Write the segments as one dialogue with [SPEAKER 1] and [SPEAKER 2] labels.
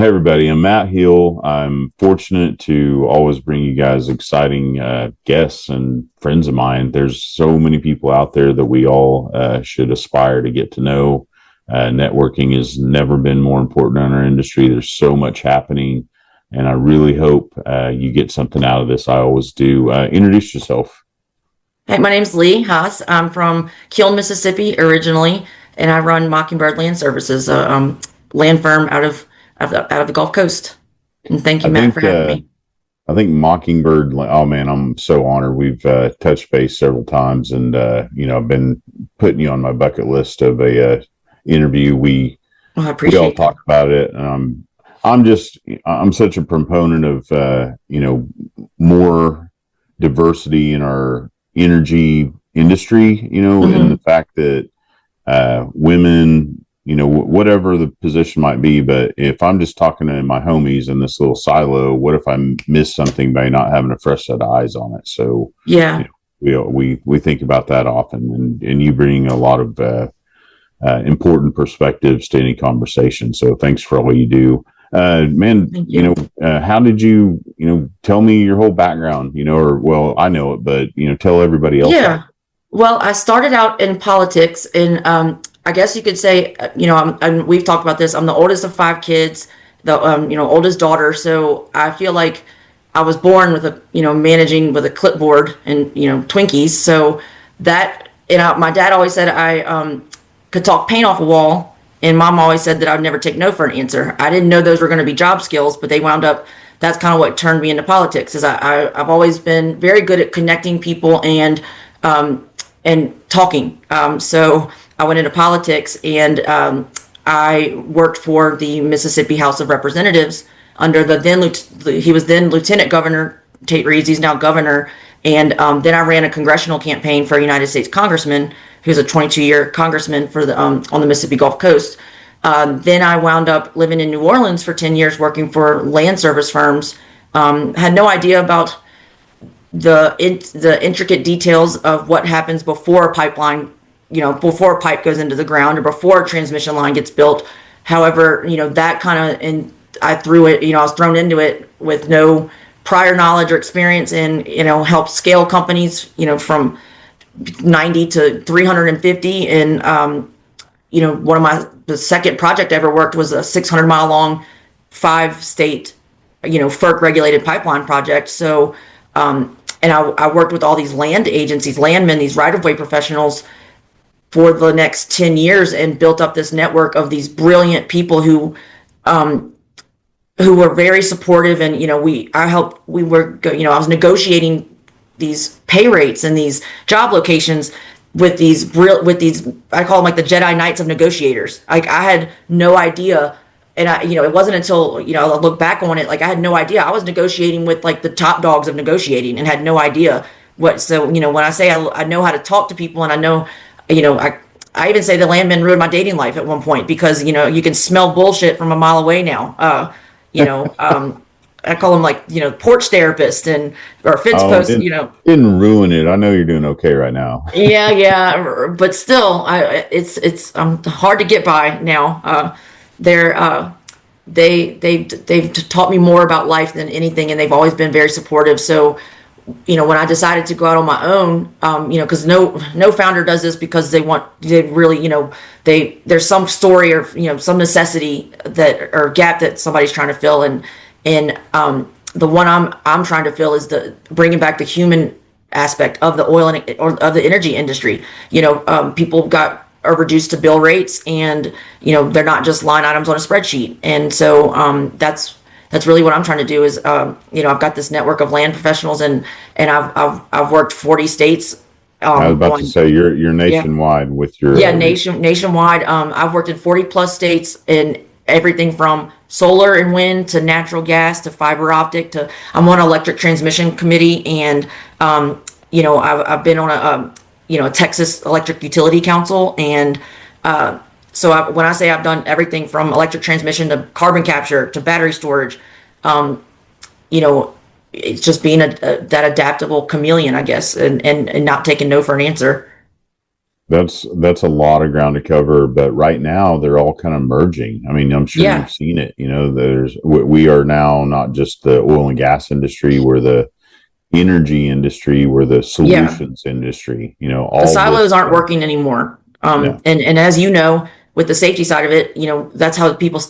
[SPEAKER 1] Hey everybody, I'm Matt Hill. I'm fortunate to always bring you guys exciting guests and friends of mine. There's so many people out there that we all should aspire to get to know. Networking has never been more important in our industry. There's so much happening, and I really hope you get something out of this. I always do. Introduce yourself.
[SPEAKER 2] Hey, my name's Leigh Haas. I'm from Keele, Mississippi originally, and I run Mockingbird Land Services, a land firm out of the Gulf Coast. And thank
[SPEAKER 1] I
[SPEAKER 2] you, Matt, for
[SPEAKER 1] think
[SPEAKER 2] having me.
[SPEAKER 1] I think Mockingbird. Oh man, I'm so honored. We've touched base several times, and I've been putting you on my bucket list of a interview.
[SPEAKER 2] Well, I
[SPEAKER 1] We all
[SPEAKER 2] appreciate that.
[SPEAKER 1] talk about it, and I'm such a proponent of more diversity in our energy industry. And the
[SPEAKER 2] Hmm.
[SPEAKER 1] fact that women, whatever the position might be. But if I'm just talking to my homies in this little silo, what if I miss something by not having a fresh set of eyes on it? So, you
[SPEAKER 2] Yeah,
[SPEAKER 1] know, we think about that often, and you bring a lot of important perspectives to any conversation. So, thanks for all you do. Man,
[SPEAKER 2] thank you.
[SPEAKER 1] how did you, tell me your whole background, or, well, I know it, but, tell everybody else out
[SPEAKER 2] Yeah. Well, I started out in politics, and I guess you could say, we've talked about this. I'm the oldest of five kids, the oldest daughter. So I feel like I was born with managing with a clipboard and Twinkies. So that my dad always said I could talk paint off a wall, and mom always said that I'd never take no for an answer. I didn't know those were going to be job skills, but they wound up. That's kind of what turned me into politics. Is I've always been very good at connecting people um, and talking. So I went into politics, and I worked for the Mississippi House of Representatives under he was then Lieutenant Governor Tate Reeves. He's now governor, and then I ran a congressional campaign for a United States congressman who's a 22-year congressman for the on the Mississippi Gulf Coast. Then I wound up living in New Orleans for 10 years working for land service firms. Had no idea about the intricate details of what happens before a pipeline, before a pipe goes into the ground or before a transmission line gets built. However, that kind of, and I threw it, I was thrown into it with no prior knowledge or experience, and help scale companies, from 90 to 350. And one of the second project I ever worked was a 600-mile long, 5 state, FERC regulated pipeline project. So and I worked with all these land agencies, landmen, these right of way professionals for the next 10 years, and built up this network of these brilliant people who were very supportive. And I was negotiating these pay rates and these job locations with these I call them like the Jedi Knights of negotiators. Like, I had no idea. And it wasn't until, I look back on it, like, I had no idea. I was negotiating with like the top dogs of negotiating and had no idea what. So, when I say I know how to talk to people, and I know, I even say the landmen ruined my dating life at one point, because, you can smell bullshit from a mile away now. You know, um, I call them like, porch therapist and, or fence
[SPEAKER 1] Oh,
[SPEAKER 2] post,
[SPEAKER 1] didn't ruin it. I know you're doing okay right now.
[SPEAKER 2] yeah, yeah, but still, it's hard to get by now. They're they've taught me more about life than anything, and they've always been very supportive. So, when I decided to go out on my own, because no founder does this because they really, there's some story or some necessity that or gap that somebody's trying to fill, and the one I'm trying to fill is the bringing back the human aspect of the oil and or of the energy industry. People are reduced to bill rates, and they're not just line items on a spreadsheet. And so that's really what I'm trying to do. Is I've got this network of land professionals, and I've worked 40 states.
[SPEAKER 1] I was about to
[SPEAKER 2] On
[SPEAKER 1] say you're
[SPEAKER 2] Yeah,
[SPEAKER 1] nationwide with your
[SPEAKER 2] yeah, nationwide. I've worked in 40 plus states, in everything from solar and wind to natural gas to fiber optic to. I'm on an electric transmission committee, and I've been on a Texas Electric Utility Council, and so when I say I've done everything from electric transmission to carbon capture to battery storage, um, you know, it's just being that adaptable chameleon, I guess, and not taking no for an answer.
[SPEAKER 1] That's a lot of ground to cover, but right now they're all kind of merging. I mean, I'm sure you've
[SPEAKER 2] Yeah,
[SPEAKER 1] seen it. We are now not just the oil and gas industry, we're the energy industry, we're the
[SPEAKER 2] yeah.
[SPEAKER 1] solutions industry.
[SPEAKER 2] The
[SPEAKER 1] All this
[SPEAKER 2] silos aren't
[SPEAKER 1] stuff.
[SPEAKER 2] working anymore.
[SPEAKER 1] No,
[SPEAKER 2] And as you know, with the safety side of it, that's how people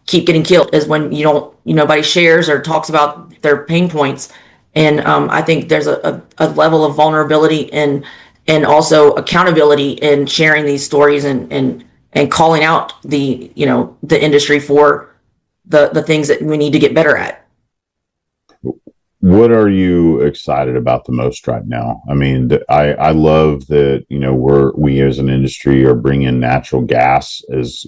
[SPEAKER 2] keep getting killed is when nobody shares or talks about their pain points. And I think there's a level of vulnerability and also accountability in sharing these stories and calling out the industry for the things that we need to get better at.
[SPEAKER 1] what are you excited about the most right now? I mean, I love that we as an industry are bringing natural gas as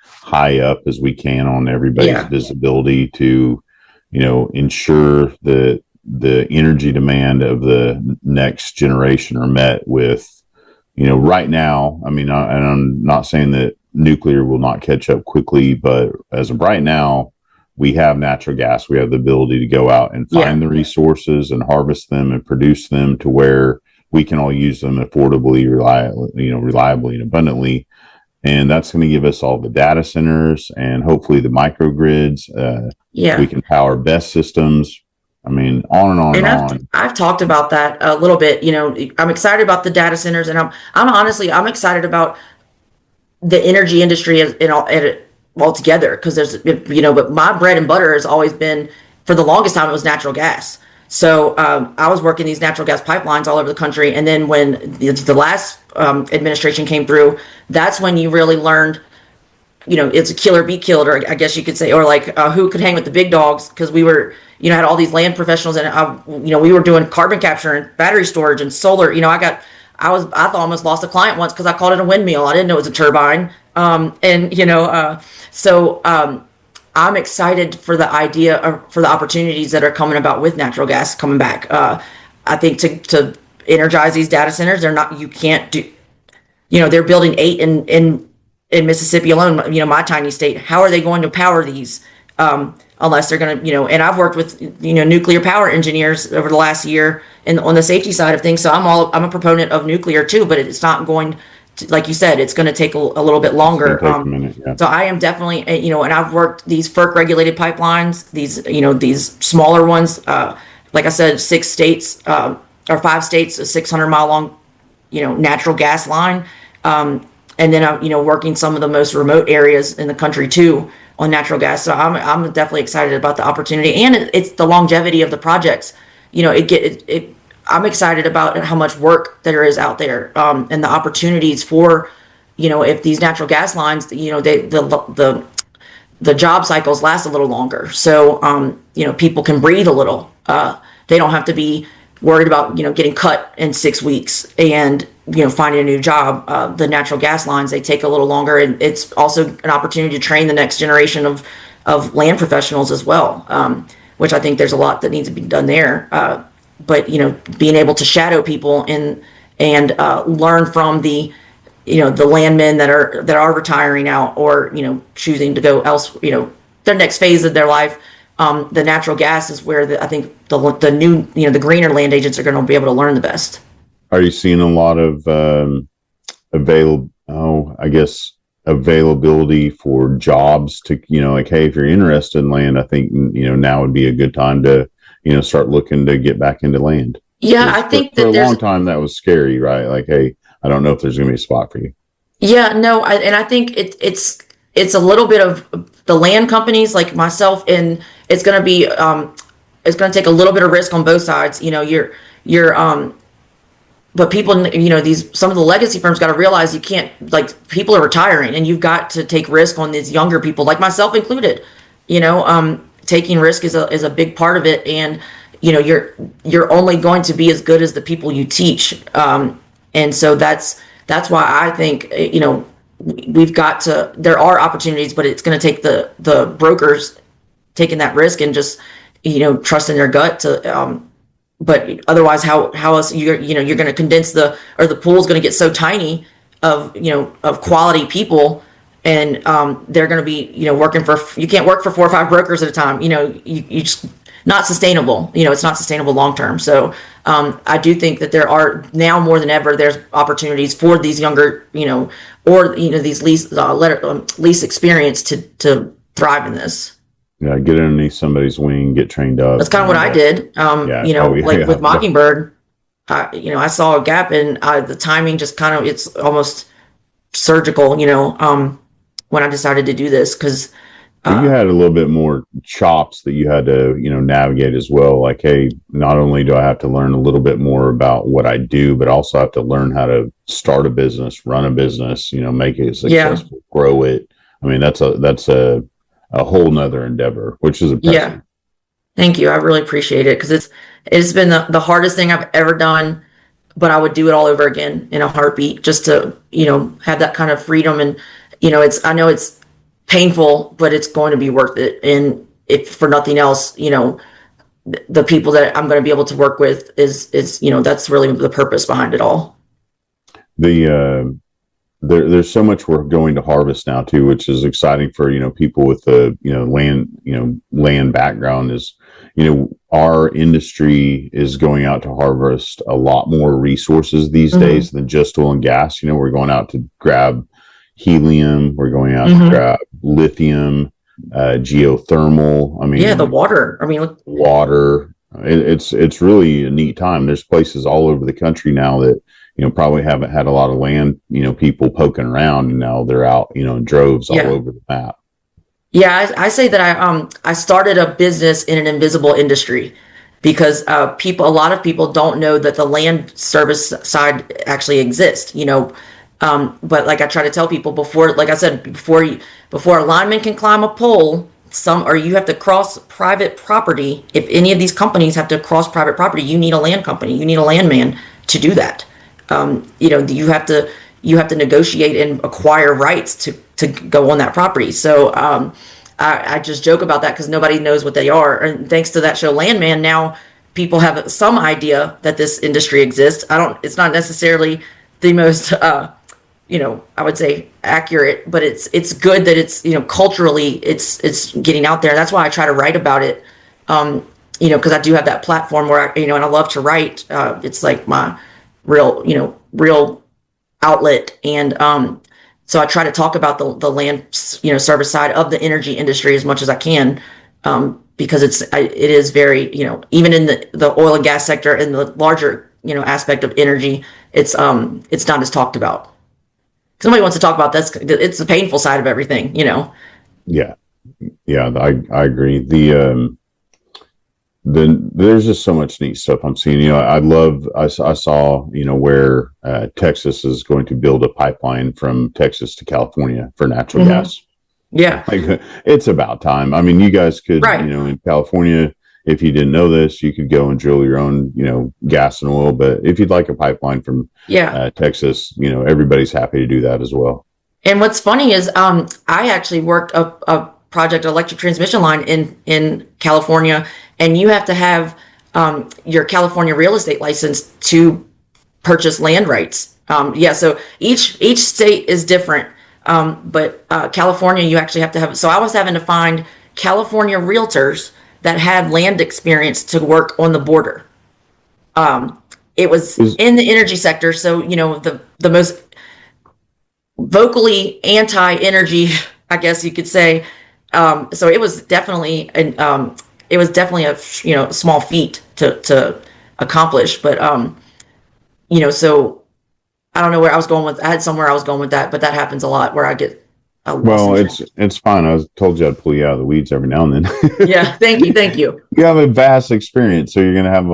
[SPEAKER 1] high up as we can on everybody's
[SPEAKER 2] Yeah,
[SPEAKER 1] visibility to ensure that the energy demand of the next generation are met with right now. I mean, and I'm not saying that nuclear will not catch up quickly, but as of right now, we have natural gas. We have the ability to go out and
[SPEAKER 2] yeah,
[SPEAKER 1] find the resources and harvest them and produce them to where we can all use them affordably, reliably and abundantly. And that's going to give us all the data centers and hopefully the microgrids. We
[SPEAKER 2] yeah.
[SPEAKER 1] can power best systems. I mean, on and on and
[SPEAKER 2] And
[SPEAKER 1] on.
[SPEAKER 2] I've talked about that a little bit. I'm excited about the data centers, and I'm honestly I'm excited about the energy industry altogether because but my bread and butter has always been for the longest time it was natural gas. So I was working these natural gas pipelines all over the country, and then when the last administration came through, that's when you really learned it's a kill or be killed, or I guess you could say, or like who could hang with the big dogs because we were, had all these land professionals and, we were doing carbon capture and battery storage and solar. I thought I almost lost a client once because I called it a windmill. I didn't know it was a turbine. I'm excited for the idea or for the opportunities that are coming about with natural gas coming back. I think to energize these data centers, you can't do, they're building 8 in Mississippi alone, my tiny state. How are they going to power these? Unless they're going to, and I've worked with, nuclear power engineers over the last year and on the safety side of things. So I'm a proponent of nuclear too, but it's not going to, like you said, it's going to take a little bit
[SPEAKER 1] It's going
[SPEAKER 2] longer.
[SPEAKER 1] to take a minute. Yeah.
[SPEAKER 2] So I am definitely, and I've worked these FERC regulated pipelines, these smaller ones, like I said, 6 states, or 5 states, a 600-mile long, natural gas line. And then I'm, working some of the most remote areas in the country too on natural gas. So I'm definitely excited about the opportunity, and it's the longevity of the projects. I'm excited about how much work there is out there, and the opportunities for, if these natural gas lines, the job cycles last a little longer. So, people can breathe a little. They don't have to be worried about, getting cut in 6 weeks and, finding a new job. The natural gas lines, they take a little longer. And it's also an opportunity to train the next generation of land professionals as well, which I think there's a lot that needs to be done there. But, being able to shadow people and learn from the landmen that are retiring out or, choosing to go else, their next phase of their life. The natural gas is where I think the new, the greener land agents are going to be able to learn the best.
[SPEAKER 1] Are you seeing a lot of availability for jobs to, like, hey, if you're interested in land, I think, now would be a good time to, start looking to get back into land.
[SPEAKER 2] Yeah, I
[SPEAKER 1] Because
[SPEAKER 2] think
[SPEAKER 1] for
[SPEAKER 2] that
[SPEAKER 1] a
[SPEAKER 2] there's,
[SPEAKER 1] long time that was scary, right? Like, hey, I don't know if there's going to be a spot for you.
[SPEAKER 2] yeah, no, and I think it's a little bit of the land companies like myself, and it's going to be, it's going to take a little bit of risk on both sides. You're but people, these some of the legacy firms got to realize you can't, like, people are retiring and you've got to take risk on these younger people, like myself included. Taking risk is a big part of it, and you're only going to be as good as the people you teach. And so that's why I think we've got to. There are opportunities, but it's going to take the brokers taking that risk and just trusting their gut to. But otherwise, how else you're going to condense the pool is going to get so tiny of quality people, and they're going to be working for, you can't work for 4 or 5 brokers at a time. You just, not sustainable. It's not sustainable long term. So I do think that there are now more than ever, there's opportunities for these younger, or these least experienced to thrive in this.
[SPEAKER 1] Yeah, get underneath somebody's wing, get trained up.
[SPEAKER 2] That's kind of what I did.
[SPEAKER 1] Yeah. Oh, yeah,
[SPEAKER 2] Like
[SPEAKER 1] yeah.
[SPEAKER 2] with Mockingbird, I saw a gap, and the timing just kind of, it's almost surgical, when I decided to do this, because
[SPEAKER 1] But you had a little bit more chops that you had to, navigate as well. Like, hey, not only do I have to learn a little bit more about what I do, but also have to learn how to start a business, run a business, make it successful, grow it. I mean, that's a whole nother endeavor, which is impressive.
[SPEAKER 2] Yeah. Thank you. I really appreciate it, because it's been the hardest thing I've ever done, but I would do it all over again in a heartbeat, just to, have that kind of freedom. And, I know it's painful, but it's going to be worth it. And if for nothing else, the people that I'm going to be able to work with is that's really the purpose behind it all.
[SPEAKER 1] There's so much we're going to harvest now too, which is exciting for people with the land background. Is our industry is going out to harvest a lot more resources these days than just oil and gas. We're going out to grab helium, we're going out to grab lithium, geothermal. I mean,
[SPEAKER 2] the water. I mean,
[SPEAKER 1] water. It's really a neat time. There's places all over the country now that probably haven't had a lot of land people poking around, and now they're out in droves all over the map.
[SPEAKER 2] Yeah, I say that I started a business in an invisible industry, because a lot of people don't know that the land service side actually exists. But like I try to tell people before, like I said, before a lineman can climb a pole, or you have to cross private property. If any of these companies have to cross private property, you need a land company, you need a landman to do that. You have to negotiate and acquire rights to go on that property. So I just joke about that, because nobody knows what they are. And thanks to that show Landman, now people have some idea that this industry exists. It's not necessarily the most I would say accurate, but it's good that it's culturally it's getting out there. That's why I try to write about it, because I do have that platform where and I love to write. It's like my real outlet, and so I try to talk about the land service side of the energy industry as much as I can, because it is very even in the oil and gas sector and the larger aspect of energy, it's not as talked about. Somebody wants to talk about this. It's the painful side of everything,
[SPEAKER 1] Yeah, I agree. There's just so much neat stuff I'm seeing. I saw where Texas is going to build a pipeline from Texas to California for natural gas.
[SPEAKER 2] Yeah,
[SPEAKER 1] it's about time. I mean, you guys could, in California, if you didn't know this, you could go and drill your own, gas and oil. But if you'd like a pipeline from Texas, everybody's happy to do that as well.
[SPEAKER 2] And what's funny is I actually worked a project, electric transmission line in California, and you have to have your California real estate license to purchase land rights. So each state is different, but California, you actually have to have. So I was having to find California realtors that had land experience to work on the border. It was in the energy sector, so the most vocally anti-energy, I guess you could say. So it was definitely a small feat to accomplish, but so I don't know where I was going with. I had somewhere I was going with that, but that happens a lot where I get.
[SPEAKER 1] Well, it's fine. I told you I'd pull you out of the weeds every now and then.
[SPEAKER 2] Yeah, thank you.
[SPEAKER 1] You have a vast experience, so you're going to have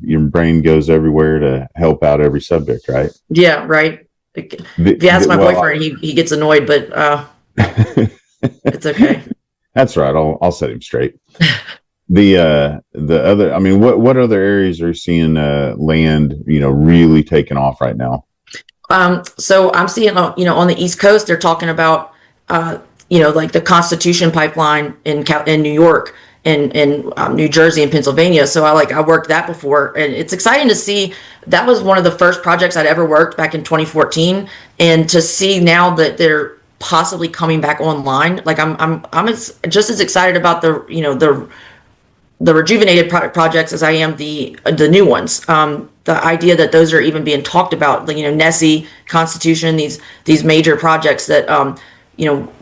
[SPEAKER 1] your brain goes everywhere to help out every subject, right?
[SPEAKER 2] Yeah, right. If you ask my boyfriend, he gets annoyed, but it's okay.
[SPEAKER 1] That's right. I'll set him straight. The other, I mean, what other areas are you seeing land really taking off right now?
[SPEAKER 2] So I'm seeing, on the East Coast, they're talking about, like the Constitution pipeline in New York and New Jersey and Pennsylvania. So I worked that before, and it's exciting to see. That was one of the first projects I'd ever worked back in 2014, and to see now that they're possibly coming back online, like I'm just as excited about the the rejuvenated projects as I am the new ones. The idea that those are even being talked about, like, Nessie, Constitution, these major projects that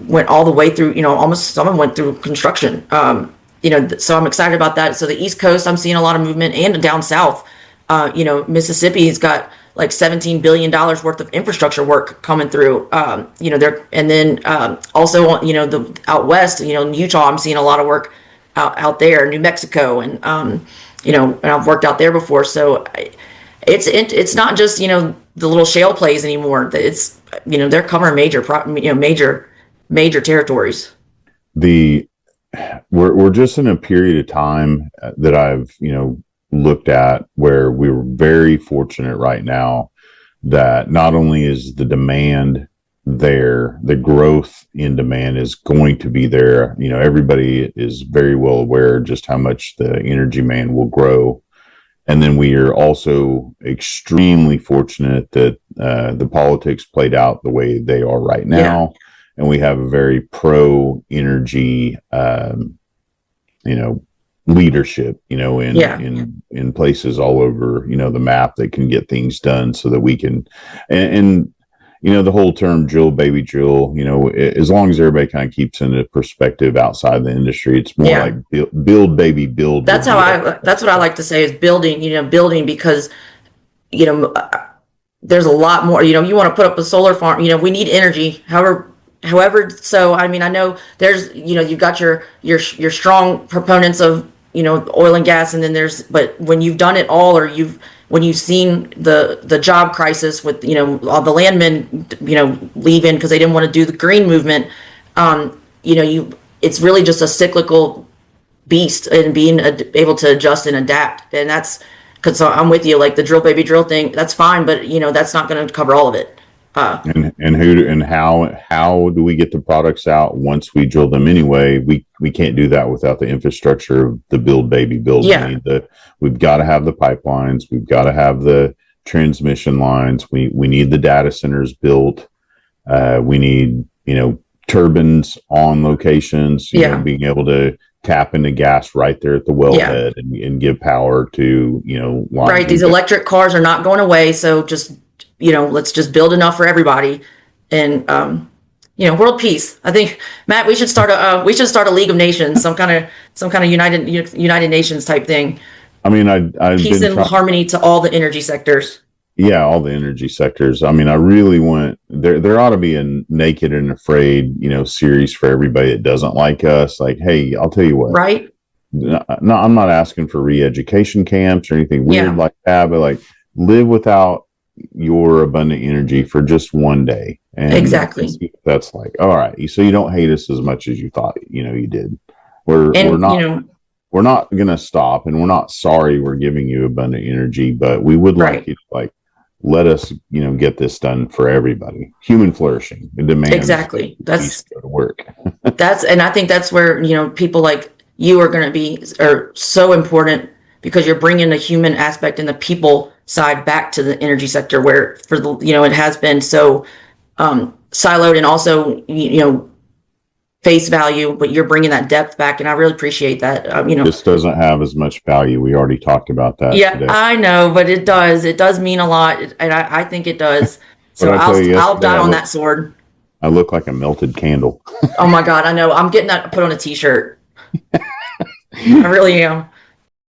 [SPEAKER 2] went all the way through, almost some of them went through construction. So I'm excited about that. So the East Coast, I'm seeing a lot of movement, and down south, Mississippi's got like $17 billion worth of infrastructure work coming through. There, and then also, the out west, in Utah, I'm seeing a lot of work out there, New Mexico, and and I've worked out there before. So it's not just the little shale plays anymore. It's they're covering major territories.
[SPEAKER 1] We're just in a period of time that I've looked at where we're very fortunate right now that not only is the demand there, the growth in demand is going to be there. Everybody is very well aware just how much the energy demand will grow. And then we are also extremely fortunate that the politics played out the way they are right now. Yeah. And we have a very pro energy, leadership, in places all over, the map that can get things done so that we can, and the whole term drill, baby, drill, as long as everybody kind of keeps in a perspective outside the industry, it's more like build, baby, build.
[SPEAKER 2] That's what I like to say is building, building, because, there's a lot more, you want to put up a solar farm, we need energy. However, so, I mean, I know there's, you've got your strong proponents of, oil and gas, and then but when you've done it all, or when you've seen the job crisis with, all the landmen, leaving because they didn't want to do the green movement, it's really just a cyclical beast, and being able to adjust and adapt. And that's, because I'm with you, like the drill, baby, drill thing, that's fine, but, that's not going to cover all of it.
[SPEAKER 1] And how do we get the products out once we drill them anyway? We can't do that without the infrastructure of the build, baby, build.
[SPEAKER 2] Yeah.
[SPEAKER 1] We've got to have the pipelines. We've got to have the transmission lines. We need the data centers built. We need, turbines on locations, being able to tap into gas right there at the wellhead and give power to, lines.
[SPEAKER 2] Right. These electric cars are not going away. So just, let's just build enough for everybody, and world peace. I think, Matt, we should start a League of Nations, some kind of United Nations type thing.
[SPEAKER 1] I mean, I
[SPEAKER 2] peace and harmony to all the energy sectors.
[SPEAKER 1] Yeah, all the energy sectors. I mean, I really want there ought to be a Naked and Afraid, series for everybody that doesn't like us. Like, hey, I'll tell you what.
[SPEAKER 2] Right.
[SPEAKER 1] No, I'm not asking for re-education camps or anything weird like that, but like live without your abundant energy for just one day. And
[SPEAKER 2] exactly.
[SPEAKER 1] That's like, all right. So you don't hate us as much as you thought, you did. We're not going to stop, and we're not sorry we're giving you abundant energy, but we would like you to let us, get this done for everybody. Human flourishing. It demands
[SPEAKER 2] exactly. That's
[SPEAKER 1] go to work.
[SPEAKER 2] And I think that's where, people like you are so important, because you're bringing the human aspect and the people side back to the energy sector, where it has been so siloed, and also face value, but you're bringing that depth back, and I really appreciate that.
[SPEAKER 1] This doesn't have as much value. We already talked about that.
[SPEAKER 2] Yeah,
[SPEAKER 1] today.
[SPEAKER 2] I know, but it does mean a lot, and I think it does. So I'll die on that sword.
[SPEAKER 1] I look like a melted candle.
[SPEAKER 2] Oh my God, I know. I'm getting that put on a t-shirt. I really am.